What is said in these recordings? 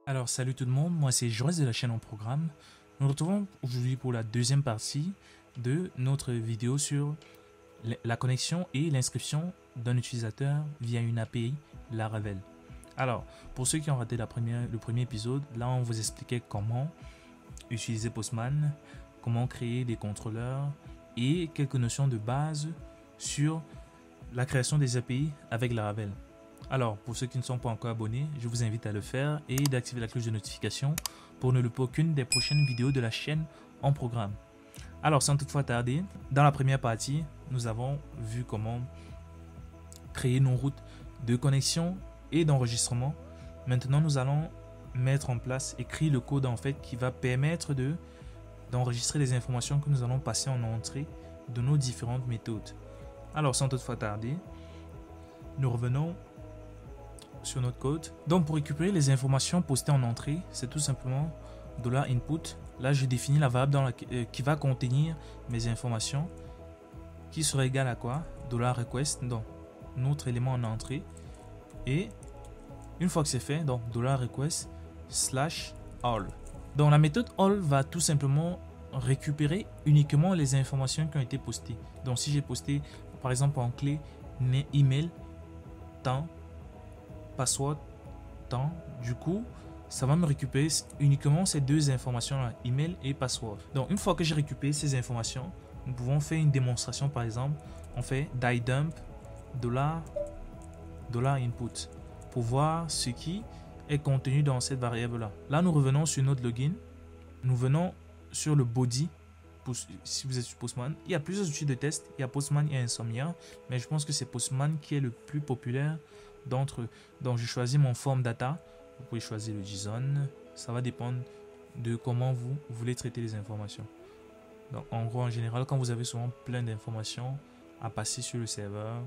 Alors salut tout le monde, moi c'est Joris de la chaîne En Programme. Nous nous retrouvons aujourd'hui pour la deuxième partie de notre vidéo sur la connexion et l'inscription d'un utilisateur via une API Laravel. Alors, pour ceux qui ont raté le premier épisode, là on vous expliquait comment utiliser Postman, comment créer des contrôleurs et quelques notions de base sur la création des API avec Laravel. Alors, pour ceux qui ne sont pas encore abonnés, je vous invite à le faire et d'activer la cloche de notification pour ne louper aucune des prochaines vidéos de la chaîne En Programme. Alors, sans toutefois tarder, dans la première partie, nous avons vu comment créer nos routes de connexion et d'enregistrement. Maintenant, nous allons mettre en place, écrire le code en fait qui va permettre d'enregistrer les informations que nous allons passer en entrée de nos différentes méthodes. Alors, sans toutefois tarder, nous revenons sur notre code. Donc pour récupérer les informations postées en entrée, c'est tout simplement $input. Là, je définis la variable qui va contenir mes informations, qui sera égale à quoi? $request, donc notre élément en entrée. Et une fois que c'est fait, donc $request /all. Donc la méthode all va tout simplement récupérer uniquement les informations qui ont été postées. Donc si j'ai posté par exemple en clé email temps password temps, du coup ça va me récupérer uniquement ces deux informations là, email et password. Donc une fois que j'ai récupéré ces informations, nous pouvons faire une démonstration. Par exemple, on fait $dump $input pour voir ce qui est contenu dans cette variable là. Là nous revenons sur notre login, nous venons sur le body. Si vous êtes sur Postman, il y a plusieurs outils de test, il y a Postman et Insomnia, mais je pense que c'est Postman qui est le plus populaire d'entre eux. Donc je choisis mon form data, vous pouvez choisir le JSON, ça va dépendre de comment vous voulez traiter les informations. Donc en gros, en général, quand vous avez souvent plein d'informations à passer sur le serveur,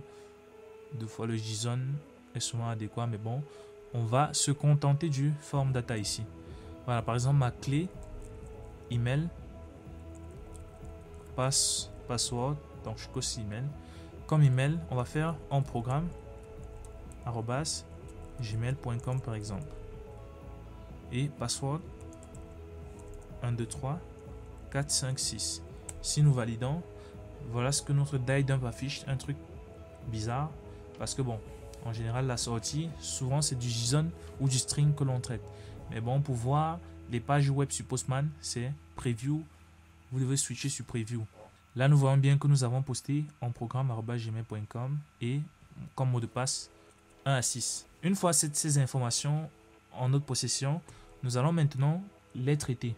deux fois le JSON est souvent adéquat, mais bon, on va se contenter du form data ici. Voilà, par exemple ma clé email password, donc je coche email. Comme email, on va faire en programme @gmail.com par exemple. Et password 1 2 3 4 5 6. Si nous validons, voilà ce que notre dump affiche, un truc bizarre parce que bon, en général la sortie souvent c'est du JSON ou du string que l'on traite. Mais bon, pour voir les pages web sur Postman, c'est preview. Vous devez switcher sur preview. Là, nous voyons bien que nous avons posté en programme @gmail.com et comme mot de passe 1 à 6. Une fois ces informations en notre possession, nous allons maintenant les traiter.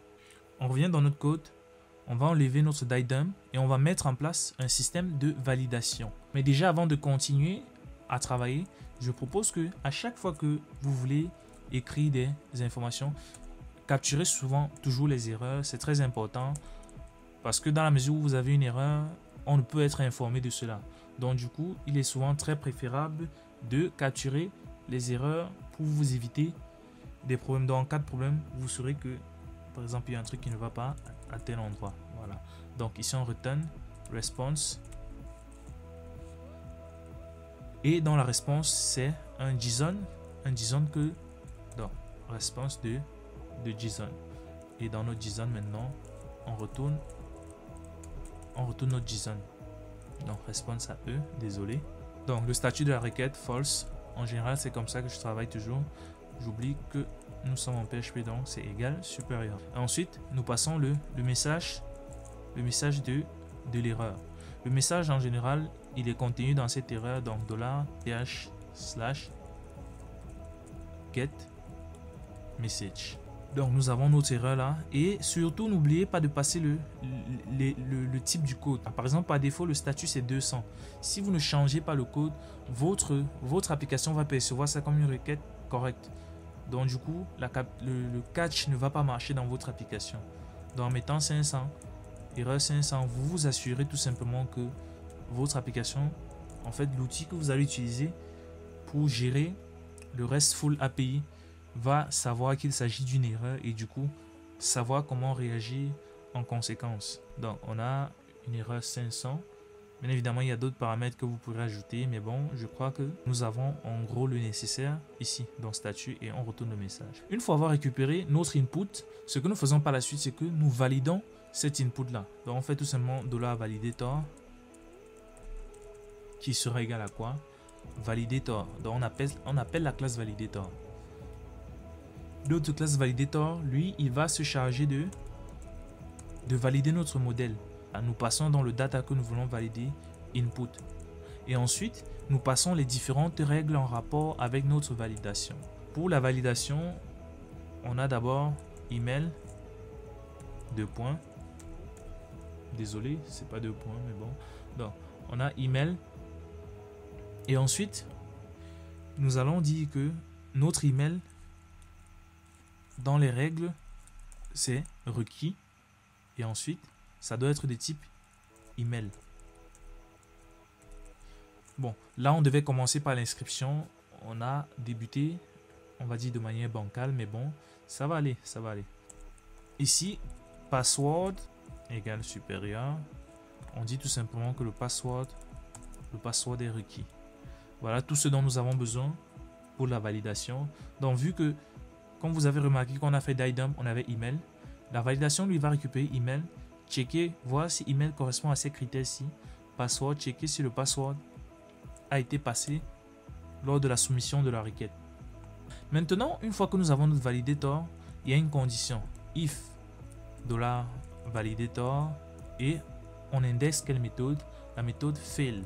On revient dans notre code, on va enlever notre dump et on va mettre en place un système de validation. Mais déjà, avant de continuer à travailler, je propose que à chaque fois que vous voulez écrire des informations, capturez toujours les erreurs. C'est très important. Parce que dans la mesure où vous avez une erreur, on ne peut être informé de cela. Donc du coup, il est souvent très préférable de capturer les erreurs pour vous éviter des problèmes. Donc en cas de problème, vous saurez que, par exemple, il y a un truc qui ne va pas à tel endroit. Voilà. Donc ici, on return response. Et dans la réponse, c'est un JSON que dans response de JSON. Et dans notre JSON maintenant, on retourne notre JSON. Donc response à eux, désolé. Donc le statut de la requête false. En général, c'est comme ça que je travaille toujours. J'oublie que nous sommes en PHP, donc c'est égal supérieur. Ensuite, nous passons le message de l'erreur. Le message en général, il est contenu dans cette erreur, donc $th/get message. Donc nous avons notre erreur là, et surtout n'oubliez pas de passer le type du code. Par exemple, par défaut le statut c'est 200. Si vous ne changez pas le code, votre application va percevoir ça comme une requête correcte. Donc du coup le catch ne va pas marcher dans votre application. Donc en mettant 500, erreur 500, vous vous assurez tout simplement que votre application, en fait l'outil que vous allez utiliser pour gérer le RESTful API, va savoir qu'il s'agit d'une erreur et du coup savoir comment réagir en conséquence. Donc on a une erreur 500 Bien évidemment, il y a d'autres paramètres que vous pourrez ajouter, mais bon, je crois que nous avons en gros le nécessaire ici dans statut et on retourne le message. Une fois avoir récupéré notre input, ce que nous faisons par la suite, c'est que nous validons cet input là. Donc on fait tout simplement $validator qui sera égal à quoi? Validator. Donc on appelle la classe validator. L'autre classe validator, lui, il va se charger de valider notre modèle. Nous passons dans le data que nous voulons valider, input. Et ensuite, nous passons les différentes règles en rapport avec notre validation. Pour la validation, on a d'abord email, 2 points. Désolé, c'est pas 2 points, mais bon. Donc, on a email. Et ensuite, nous allons dire que notre email, dans les règles, c'est requis. Et ensuite, ça doit être de type email. Bon, là, on devait commencer par l'inscription. On a débuté, on va dire de manière bancale, mais bon, ça va aller, ça va aller. Ici, password égale supérieur. On dit tout simplement que le password est requis. Voilà tout ce dont nous avons besoin pour la validation. Donc, vu que, comme vous avez remarqué qu'on a fait d'item, on avait email. La validation lui va récupérer email. Checker, voir si email correspond à ces critères-ci. Password, checker si le password a été passé lors de la soumission de la requête. Maintenant, une fois que nous avons notre validator, il y a une condition. If $validator et on indexe quelle méthode? La méthode fail.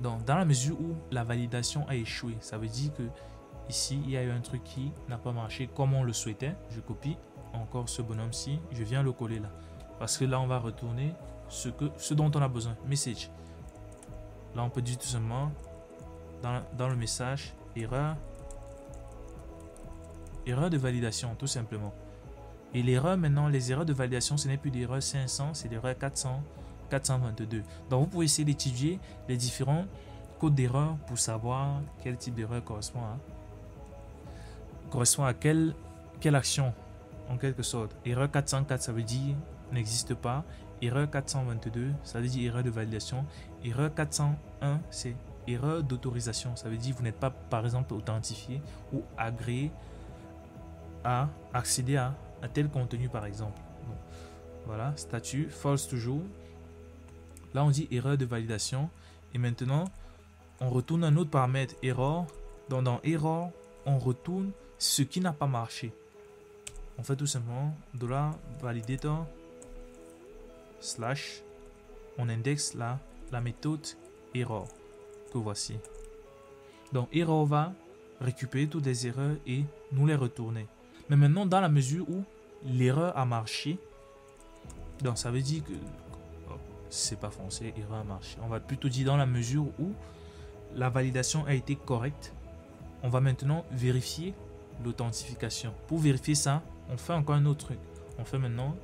Donc, dans la mesure où la validation a échoué, ça veut dire que ici, il y a eu un truc qui n'a pas marché comme on le souhaitait. Je copie encore ce bonhomme-ci. Je viens le coller là. Parce que là, on va retourner ce dont on a besoin. Message. Là, on peut dire tout simplement dans le message, erreur de validation, tout simplement. Et l'erreur maintenant, les erreurs de validation, ce n'est plus l'erreur 500, c'est l'erreur 422. Donc, vous pouvez essayer d'étudier les différents codes d'erreur pour savoir quel type d'erreur correspond à quelle action, en quelque sorte. Erreur 404, ça veut dire n'existe pas. Erreur 422, ça veut dire erreur de validation. Erreur 401, c'est erreur d'autorisation. Ça veut dire que vous n'êtes pas, par exemple, authentifié ou agréé à accéder à tel contenu, par exemple. Bon, voilà, statut, false toujours. Là, on dit erreur de validation. Et maintenant, on retourne un autre paramètre, error. Donc, dans error, on retourne ce qui n'a pas marché. On fait tout simplement $validator slash, on indexe la méthode error que voici. Donc, error va récupérer toutes les erreurs et nous les retourner. Mais maintenant, dans la mesure où l'erreur a marché, donc ça veut dire que c'est pas français, erreur a marché. On va plutôt dire dans la mesure où la validation a été correcte, on va maintenant vérifier l'authentification. Pour vérifier ça, on fait encore un autre truc. On fait maintenant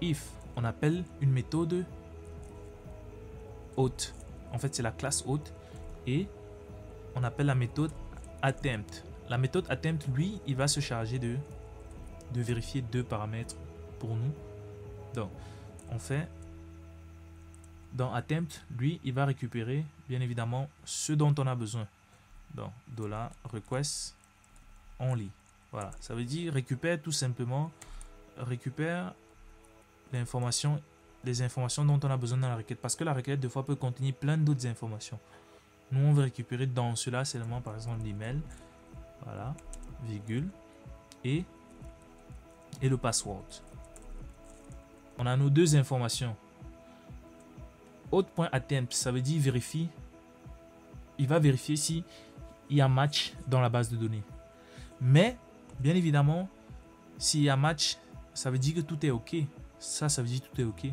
if. On appelle une méthode auth. En fait, c'est la classe auth. Et on appelle la méthode attempt. La méthode attempt, lui, il va se charger de vérifier 2 paramètres pour nous. Donc, on fait dans attempt, lui, il va récupérer, bien évidemment, ce dont on a besoin. Donc, $request only. Voilà, ça veut dire récupère tout simplement, récupère les informations dont on a besoin dans la requête. Parce que la requête, des fois, peut contenir plein d'autres informations. Nous, on veut récupérer dans cela seulement, par exemple, l'email. Voilà, virgule. Et le password. On a nos 2 informations. Auth.attempt, ça veut dire vérifie. Il va vérifier si il y a match dans la base de données. Mais, bien évidemment, s'il y a match, ça veut dire que tout est OK. Ça veut dire que tout est OK.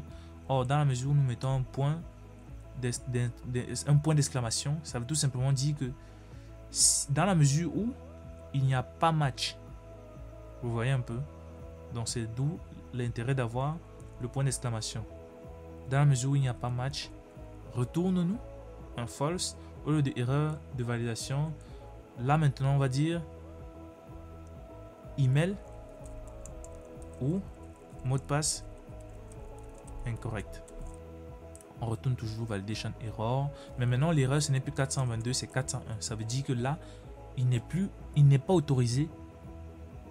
Or, dans la mesure où nous mettons un point d'exclamation, ça veut tout simplement dire que dans la mesure où il n'y a pas match, vous voyez un peu, donc c'est d'où l'intérêt d'avoir le point d'exclamation. Dans la mesure où il n'y a pas match, retourne-nous un false au lieu de erreur de validation. Là maintenant on va dire email ou mot de passe incorrect. on retourne toujours validation error. Mais maintenant, l'erreur, ce n'est plus 422, c'est 401. Ça veut dire que là, il n'est pas autorisé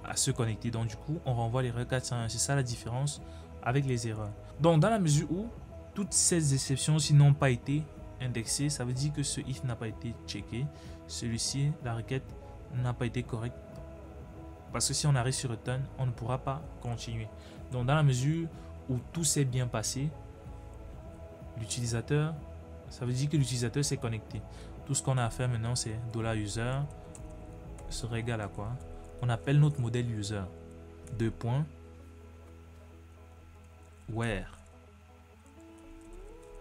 à se connecter. Donc, du coup, on renvoie l'erreur 401. C'est ça la différence avec les erreurs. Donc, dans la mesure où toutes ces exceptions-ci n'ont pas été indexées, ça veut dire que ce if n'a pas été checké. Celui-ci, la requête n'a pas été correcte. Parce que si on arrive sur return, on ne pourra pas continuer. Donc, dans la mesure où tout s'est bien passé, l'utilisateur, ça veut dire que l'utilisateur s'est connecté. Tout ce qu'on a à faire maintenant, c'est $user sera égal à quoi? On appelle notre modèle user. Deux points. Where.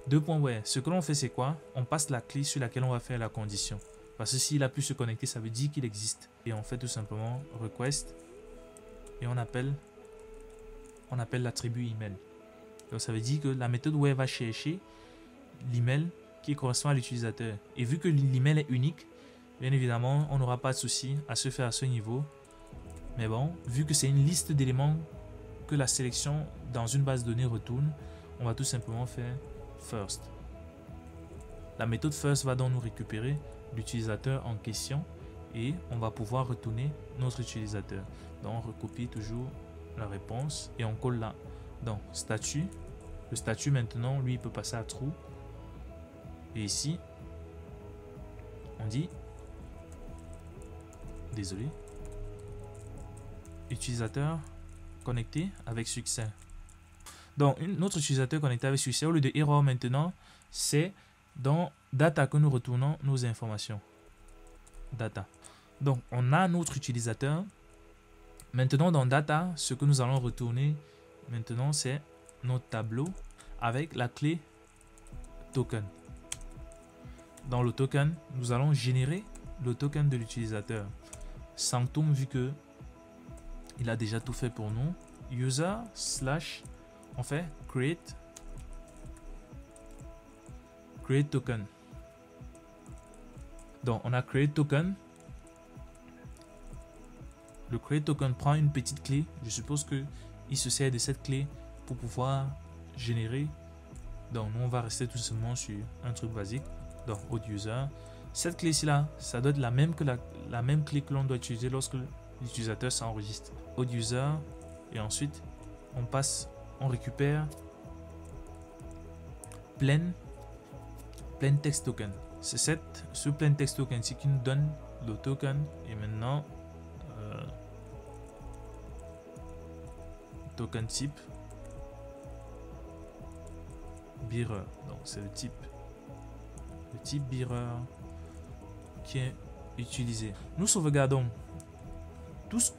Deux points where. Ce que l'on fait, c'est quoi? On passe la clé sur laquelle on va faire la condition. Parce que s'il a pu se connecter, ça veut dire qu'il existe. Et on fait tout simplement request. Et on appelle l'attribut email. Donc ça veut dire que la méthode where va chercher l'email qui correspond à l'utilisateur. Et vu que l'email est unique, bien évidemment, on n'aura pas de souci à se faire à ce niveau. Mais bon, vu que c'est une liste d'éléments que la sélection dans une base de données retourne, on va tout simplement faire first. La méthode first va donc nous récupérer l'utilisateur en question et on va pouvoir retourner notre utilisateur. Donc on recopie toujours la réponse et on colle là. Donc statut, le statut maintenant, lui, il peut passer à true. Et ici, on dit, désolé, utilisateur connecté avec succès. Donc, notre utilisateur connecté avec succès, au lieu de error maintenant, c'est dans data que nous retournons nos informations. Data. Donc, on a notre utilisateur. Maintenant, dans data, ce que nous allons retourner maintenant, c'est notre tableau avec la clé token. Dans le token, nous allons générer le token de l'utilisateur. Sanctum, vu que il a déjà tout fait pour nous. User slash, on fait create token. Donc, on a create token. Le create token prend une petite clé. Je suppose que il se sert de cette clé pour pouvoir générer. Donc, nous, on va rester tout simplement sur un truc basique. Donc, auth user. Cette clé-ci là, ça doit être la même que la même clé que l'on doit utiliser lorsque l'utilisateur s'enregistre. Auth user. Et ensuite, on récupère plain text token. C'est ce plain text token ci qui nous donne le token. Et maintenant, token type bearer. Donc c'est le type bearer qui est utilisé. Nous sauvegardons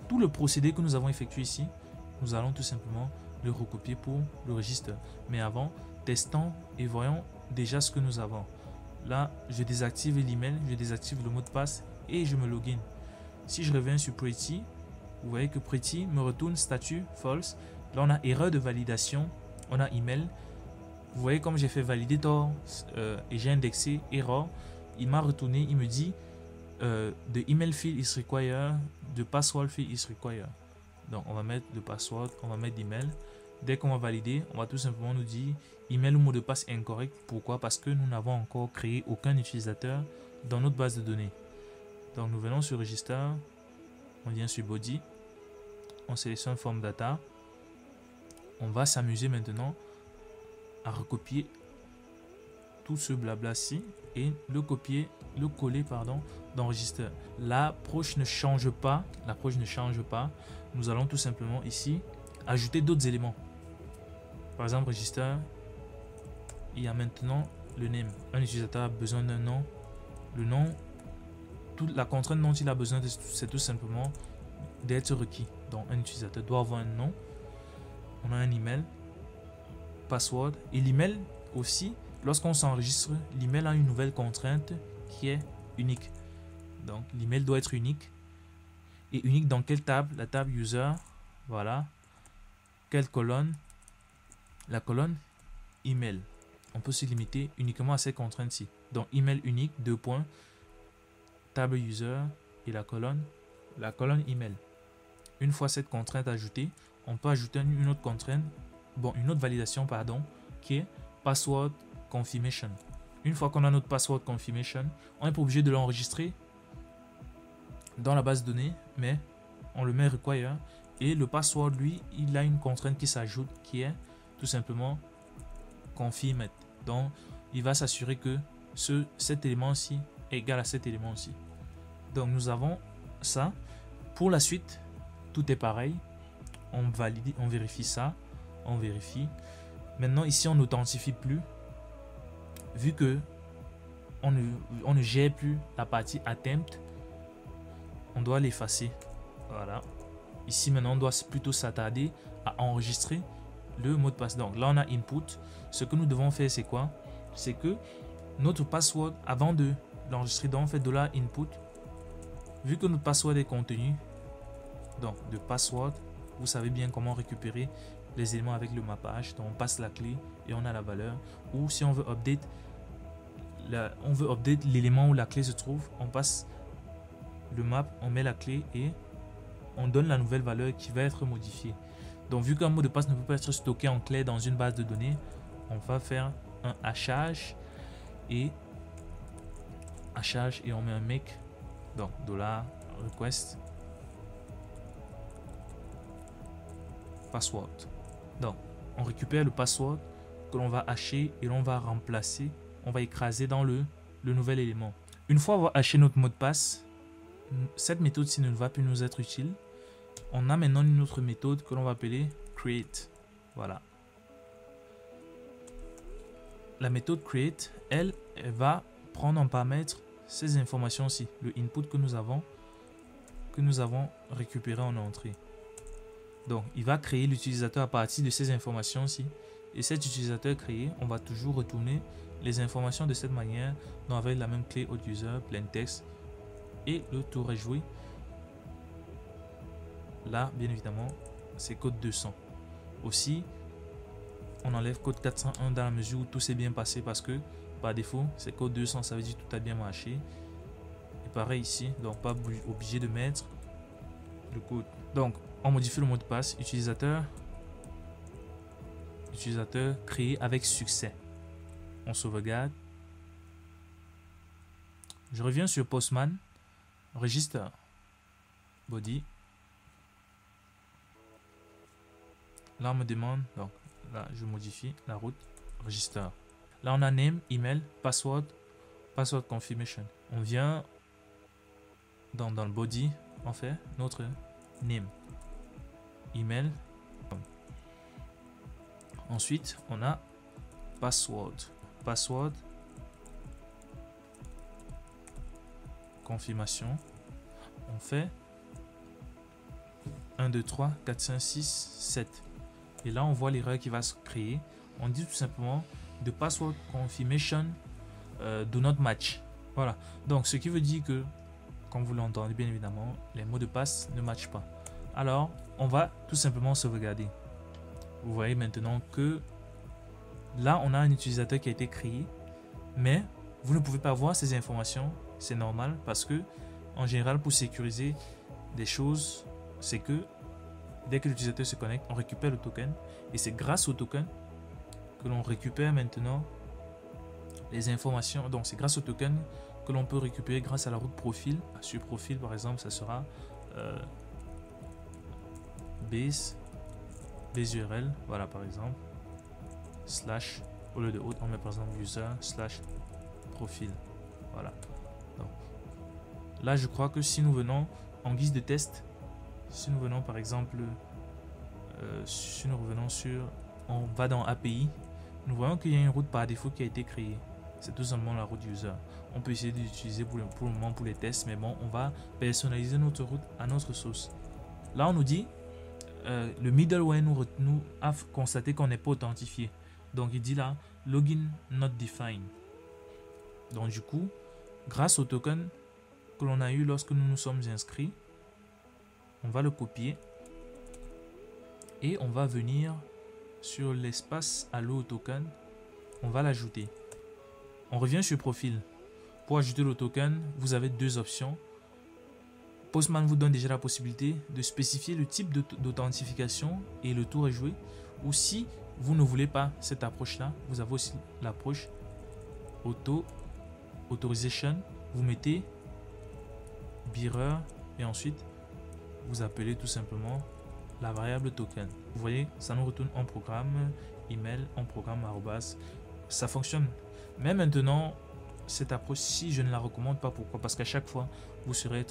tout le procédé que nous avons effectué ici. Nous allons tout simplement le recopier pour le registre. Mais avant, testons et voyons déjà ce que nous avons. Là, je désactive l'email, je désactive le mot de passe et je me login. Si je reviens sur Pretty, vous voyez que Pretty me retourne statut false. Là, on a erreur de validation, on a email. Vous voyez comme j'ai fait validator et j'ai indexé error. Il m'a retourné, il me dit the email field is required, the password field is required. Donc on va mettre le password, on va mettre l'email. Dès qu'on va valider, on va tout simplement nous dire email ou mot de passe incorrect. Pourquoi? Parce que nous n'avons encore créé aucun utilisateur dans notre base de données. Donc nous venons sur register, on vient sur body, on sélectionne form data. On va s'amuser maintenant à recopier tout ce blabla-ci et le coller dans register. L'approche ne change pas. Nous allons tout simplement ici ajouter d'autres éléments. Par exemple, register, il y a maintenant le name. Un utilisateur a besoin d'un nom. Le nom, la contrainte dont il a besoin, c'est tout simplement d'être requis. Donc, un utilisateur doit avoir un nom. On a un email, password et l'email aussi. Lorsqu'on s'enregistre, l'email a une nouvelle contrainte qui est unique. Donc, l'email doit être unique. Et unique dans quelle table? La table user. Voilà. Quelle colonne? La colonne email. On peut se limiter uniquement à ces contraintes-ci. Donc, email unique, deux points, table user et la colonne email. Une fois cette contrainte ajoutée, on peut ajouter une autre contrainte, une autre validation, qui est password confirmation. Une fois qu'on a notre password confirmation, on n'est pas obligé de l'enregistrer dans la base de données, mais on le met require. Et le password, lui, il a une contrainte qui s'ajoute qui est tout simplement confirmed. Donc, il va s'assurer que cet élément-ci est égal à cet élément-ci. Donc, nous avons ça. Pour la suite, tout est pareil. On valide, on vérifie ça. On vérifie. Maintenant, ici, on n'authentifie plus. Vu que on ne gère plus la partie attempt, on doit l'effacer. Voilà. Ici, maintenant, on doit plutôt s'attarder à enregistrer le mot de passe. Donc là, on a input. Ce que nous devons faire, c'est quoi? C'est que notre password, avant de l'enregistrer, donc on fait $input. Vu que notre password est contenu, donc de password, vous savez bien comment récupérer les éléments avec le mappage. Donc on passe la clé et on a la valeur. Ou si on veut update, l'élément où la clé se trouve, on passe le map, on met la clé et on donne la nouvelle valeur qui va être modifiée. Donc vu qu'un mot de passe ne peut pas être stocké en clé dans une base de données, on va faire un hachage et on met un make, donc $request password. Donc on récupère le password que l'on va hacher et l'on va remplacer, on va écraser dans le nouvel élément. Une fois avoir haché notre mot de passe, cette méthode-ci ne va plus nous être utile. On a maintenant une autre méthode que l'on va appeler create. Voilà. La méthode create, elle va prendre en paramètre ces informations-ci, le input que nous avons récupéré en entrée. Donc, il va créer l'utilisateur à partir de ces informations-ci. Et cet utilisateur créé, on va toujours retourner les informations de cette manière, donc avec la même clé auth user, plain text, et le tour est joué. Là, bien évidemment, c'est code 200. Aussi, on enlève code 401 dans la mesure où tout s'est bien passé parce que par défaut, c'est code 200, ça veut dire tout a bien marché. Et pareil ici, donc pas obligé de mettre le code. Donc, on modifie le mot de passe utilisateur créé avec succès. On sauvegarde. Je reviens sur Postman, register, body. Là, on me demande, donc là, je modifie la route, register. Là, on a name, email, password confirmation. On vient dans le body, on fait notre name, email. Ensuite, on a password confirmation. On fait 1, 2, 3, 4, 5, 6, 7. Et là, on voit l'erreur qui va se créer. On dit tout simplement the password confirmation do not match. Voilà. Donc, ce qui veut dire que, comme vous l'entendez bien évidemment, les mots de passe ne matchent pas. Alors, on va tout simplement sauvegarder. Vous voyez maintenant que là, on a un utilisateur qui a été créé, mais vous ne pouvez pas voir ces informations. C'est normal parce que, en général, pour sécuriser des choses, c'est que dès que l'utilisateur se connecte, on récupère le token et c'est grâce au token que l'on récupère maintenant les informations. Donc, c'est grâce au token que l'on peut récupérer grâce à la route profil. Sur profil, par exemple, ça sera base URL, voilà par exemple, slash, au lieu de autre, on met par exemple user slash profil. Voilà. Donc, là, je crois que si nous venons en guise de test, si nous venons par exemple, on va dans API, nous voyons qu'il y a une route par défaut qui a été créée. C'est tout simplement la route user. On peut essayer d'utiliser pour le moment pour les tests, mais bon, on va personnaliser notre route à notre sauce. Là, on nous dit, le middleware nous a constaté qu'on n'est pas authentifié. Donc, il dit là, login not defined. Donc, du coup, grâce au token que l'on a eu lorsque nous nous sommes inscrits, on va le copier et on va venir sur l'espace allo token, on va l'ajouter. On revient sur profil. Pour ajouter le token, vous avez deux options. Postman vous donne déjà la possibilité de spécifier le type d'authentification et le tour est joué. Ou si vous ne voulez pas cette approche-là, vous avez aussi l'approche authorization, vous mettez bearer et ensuite vous appelez tout simplement la variable token. Vous voyez, ça nous retourne en programme email, en programme arrobas. Ça fonctionne. Mais maintenant, cette approche, si je ne la recommande pas, pourquoi? Parce qu'à chaque fois, vous serez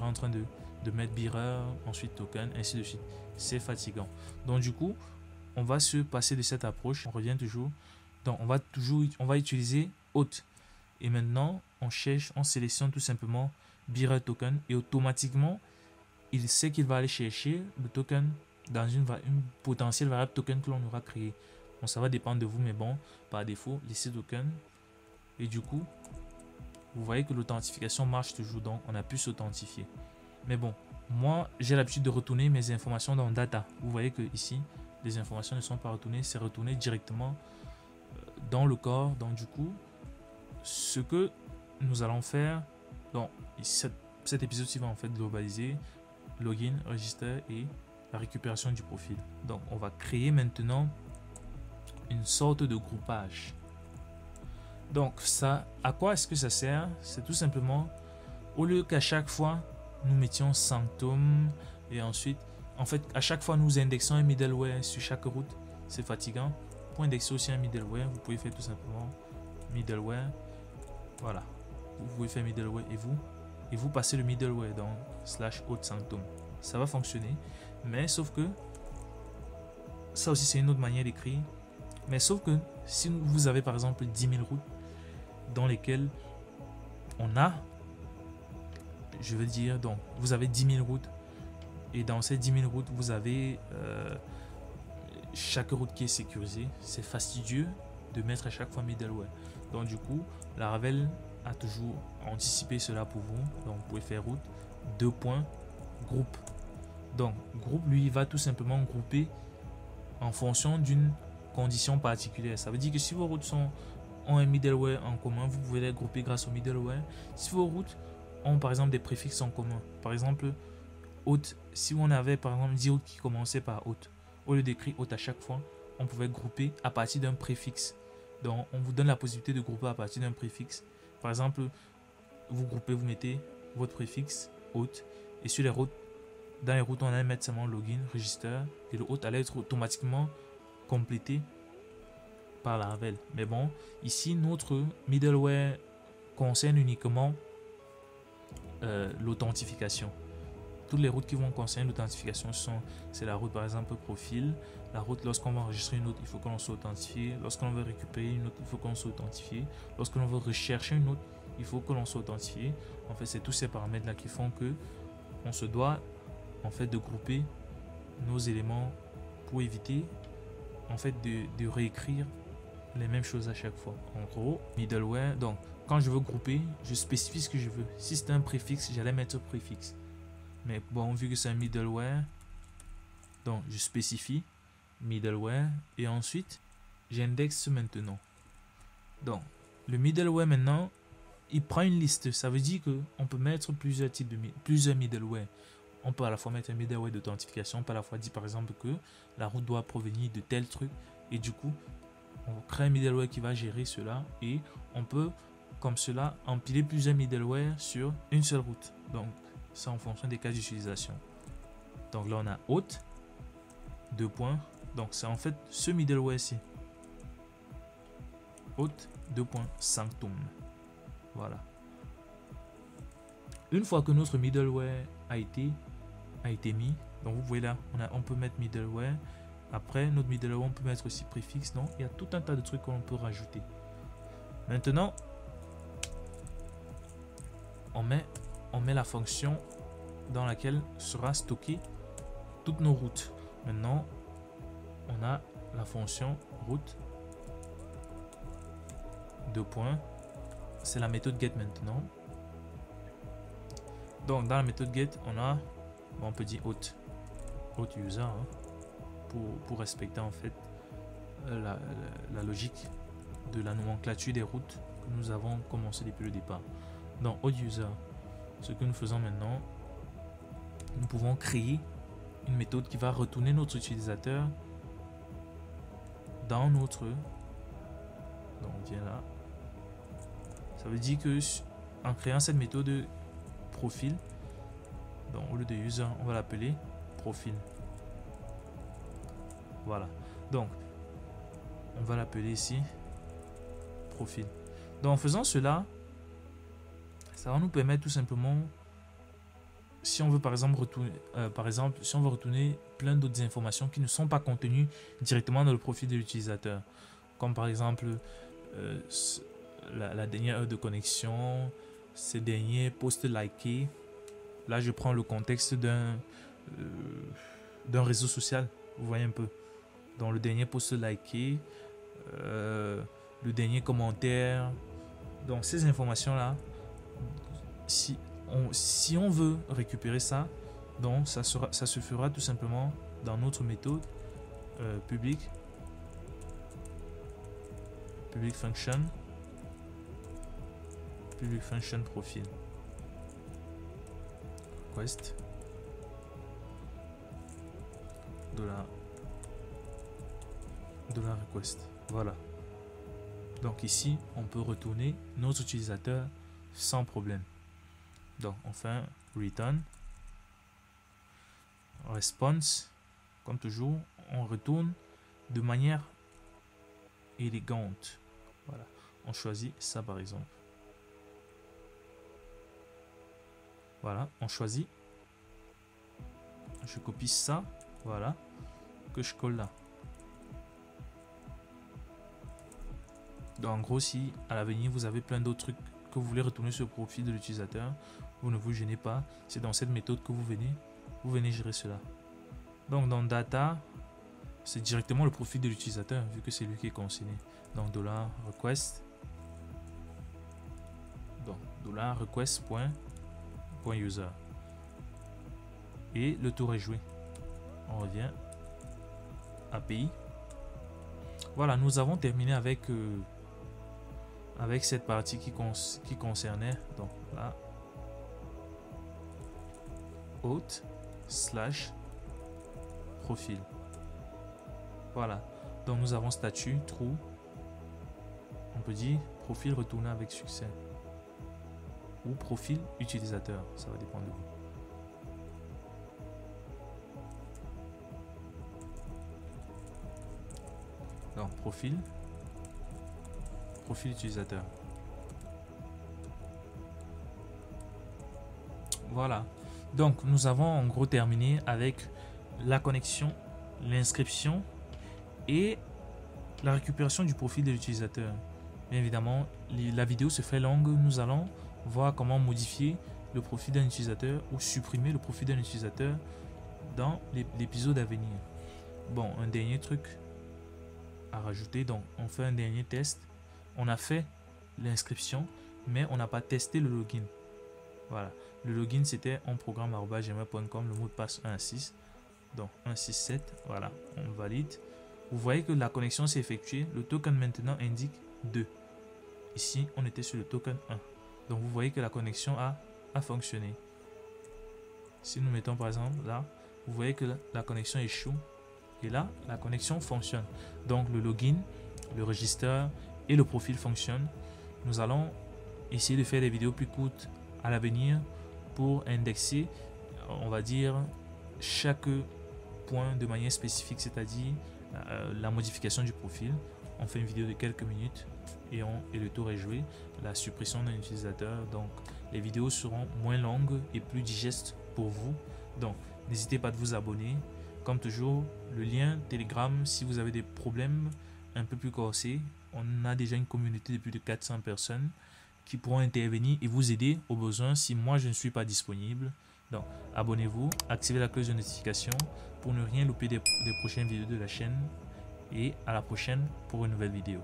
en train de mettre bearer, ensuite token, ainsi de suite. C'est fatigant. Donc du coup, on va se passer de cette approche. On revient toujours. Donc on va utiliser auth. Et maintenant, on sélectionne tout simplement bearer token et automatiquement, il sait qu'il va aller chercher le token dans une potentielle variable token que l'on aura créée. Bon, ça va dépendre de vous, mais bon, par défaut, laissez token. Et du coup, vous voyez que l'authentification marche toujours, donc on a pu s'authentifier. Mais bon, moi, j'ai l'habitude de retourner mes informations dans data. Vous voyez que ici, les informations ne sont pas retournées, c'est retourné directement dans le corps. Donc du coup, ce que nous allons faire, donc cet épisode-ci va en fait globaliser login, register et la récupération du profil. Donc on va créer maintenant une sorte de groupage. Donc ça, à quoi est-ce que ça sert? C'est tout simplement, au lieu qu'à chaque fois nous mettions Sanctum et ensuite, en fait, à chaque fois nous indexons un middleware sur chaque route, c'est fatigant. Pour indexer aussi un middleware, vous pouvez faire tout simplement middleware. Voilà, vous pouvez faire middleware et vous passez le middleware dans /auth sanctum. Ça va fonctionner, mais sauf que ça aussi c'est une autre manière d'écrire. Mais sauf que si vous avez par exemple 10 000 routes dans lesquelles on a, je veux dire, donc vous avez 10 000 routes et dans ces 10 000 routes vous avez chaque route qui est sécurisée. C'est fastidieux de mettre à chaque fois middleware. Donc du coup, Laravel a toujours anticipé cela pour vous. Donc vous pouvez faire route, groupe. Donc groupe, lui, va tout simplement grouper en fonction d'une condition particulière. Ça veut dire que si vos routes ont un middleware en commun, vous pouvez les grouper grâce au middleware. Si vos routes ont par exemple des préfixes en commun, par exemple auth, si on avait par exemple 10 routes qui commençaient par auth, au lieu d'écrire auth à chaque fois, on pouvait grouper à partir d'un préfixe. Donc on vous donne la possibilité de grouper à partir d'un préfixe. Par exemple, vous groupez, vous mettez votre préfixe auth et sur les routes, dans les routes on allait mettre seulement login, register et le auth allait être automatiquement complété par Laravel. Mais bon, ici notre middleware concerne uniquement l'authentification. Toutes les routes qui vont concerner l'authentification c'est la route par exemple profil, la route lorsqu'on va enregistrer une autre, il faut qu'on soit authentifié, lorsqu'on veut récupérer une autre, il faut qu'on soit authentifié, lorsqu'on veut rechercher une autre, il faut que l'on soit authentifié. En fait, c'est tous ces paramètres là qui font que on se doit en fait de grouper nos éléments pour éviter en fait de réécrire les mêmes choses à chaque fois. En gros, middleware, donc quand je veux grouper, je spécifie ce que je veux. Si c'est un préfixe, j'allais mettre préfixe. Mais bon, vu que c'est un middleware, donc je spécifie middleware et ensuite j'indexe maintenant. Donc le middleware maintenant, il prend une liste. Ça veut dire que on peut mettre plusieurs middleware. On peut à la fois mettre un middleware d'authentification, on peut à la fois dire par exemple que la route doit provenir de tel truc et du coup on crée un middleware qui va gérer cela et on peut comme cela empiler plusieurs middleware sur une seule route. Donc ça en fonction des cas d'utilisation. Donc là on a auth, donc c'est en fait ce middleware ci, auth, sanctum. Voilà. Une fois que notre middleware a été mis, donc vous voyez là, on peut mettre middleware. Après notre middleware, on peut mettre aussi préfixe. Donc il y a tout un tas de trucs qu'on peut rajouter. Maintenant, on met la fonction dans laquelle sera stocké toutes nos routes. Maintenant, on a la fonction route, c'est la méthode get maintenant. Donc dans la méthode get, on peut dire auth user hein, pour respecter en fait la logique de la nomenclature des routes que nous avons commencé depuis le départ. Dans auth user, ce que nous faisons maintenant, nous pouvons créer une méthode qui va retourner notre utilisateur dans notre, donc on vient là, Ça veut dire que en créant cette méthode profil, donc au lieu de user, on va l'appeler profil. Voilà. Donc, on va l'appeler ici profil. Donc, en faisant cela, ça va nous permettre tout simplement, si on veut par exemple retourner, si on veut retourner plein d'autres informations qui ne sont pas contenues directement dans le profil de l'utilisateur, comme par exemple la dernière heure de connexion, ces derniers posts likés. Là, je prends le contexte d'un réseau social, vous voyez un peu. Dans le dernier post liké, le dernier commentaire. Donc ces informations-là, si on veut récupérer ça, donc ça se fera tout simplement dans notre méthode public function profil request $request. Voilà. Donc ici, on peut retourner notre utilisateur sans problème. Donc on fait un return response. Comme toujours, on retourne de manière élégante. Voilà. On choisit ça par exemple. Voilà, on choisit. Je copie ça. Voilà. Que je colle là. Donc en gros, si à l'avenir vous avez plein d'autres trucs que vous voulez retourner sur le profil de l'utilisateur, vous ne vous gênez pas. C'est dans cette méthode que vous venez gérer cela. Donc dans data, c'est directement le profil de l'utilisateur vu que c'est lui qui est concerné. Donc $request. Donc $request.user. Et le tour est joué. On revient. API. Voilà, nous avons terminé avec cette partie qui concernait donc là /profil. Voilà, donc nous avons statut true. On peut dire profil retourné avec succès ou profil utilisateur, ça va dépendre de vous. Donc profil utilisateur. Voilà, donc nous avons en gros terminé avec la connexion, l'inscription et la récupération du profil de l'utilisateur. Bien évidemment, la vidéo se fait longue, nous allons voir comment modifier le profil d'un utilisateur ou supprimer le profil d'un utilisateur dans l'épisode à venir. Bon, un dernier truc à rajouter, donc on fait un dernier test. On a fait l'inscription, mais on n'a pas testé le login. Voilà, le login c'était onprogramme@gmail.com, le mot de passe 1 à 6, donc 167. Voilà, on valide. Vous voyez que la connexion s'est effectuée. Le token maintenant indique 2. Ici, on était sur le token 1. Donc vous voyez que la connexion a fonctionné. Si nous mettons par exemple là, vous voyez que la connexion échoue. Et là, la connexion fonctionne. Donc le login, le register et le profil fonctionnent. Nous allons essayer de faire des vidéos plus courtes à l'avenir pour indexer, on va dire, chaque point de manière spécifique, c'est-à-dire la modification du profil. On fait une vidéo de quelques minutes et le tour est joué. La suppression d'un utilisateur. Donc les vidéos seront moins longues et plus digestes pour vous. Donc n'hésitez pas à vous abonner. Comme toujours, le lien Telegram, si vous avez des problèmes un peu plus corsés, on a déjà une communauté de plus de 400 personnes qui pourront intervenir et vous aider au besoin si moi je ne suis pas disponible. Donc abonnez-vous, activez la cloche de notification pour ne rien louper des prochaines vidéos de la chaîne et à la prochaine pour une nouvelle vidéo.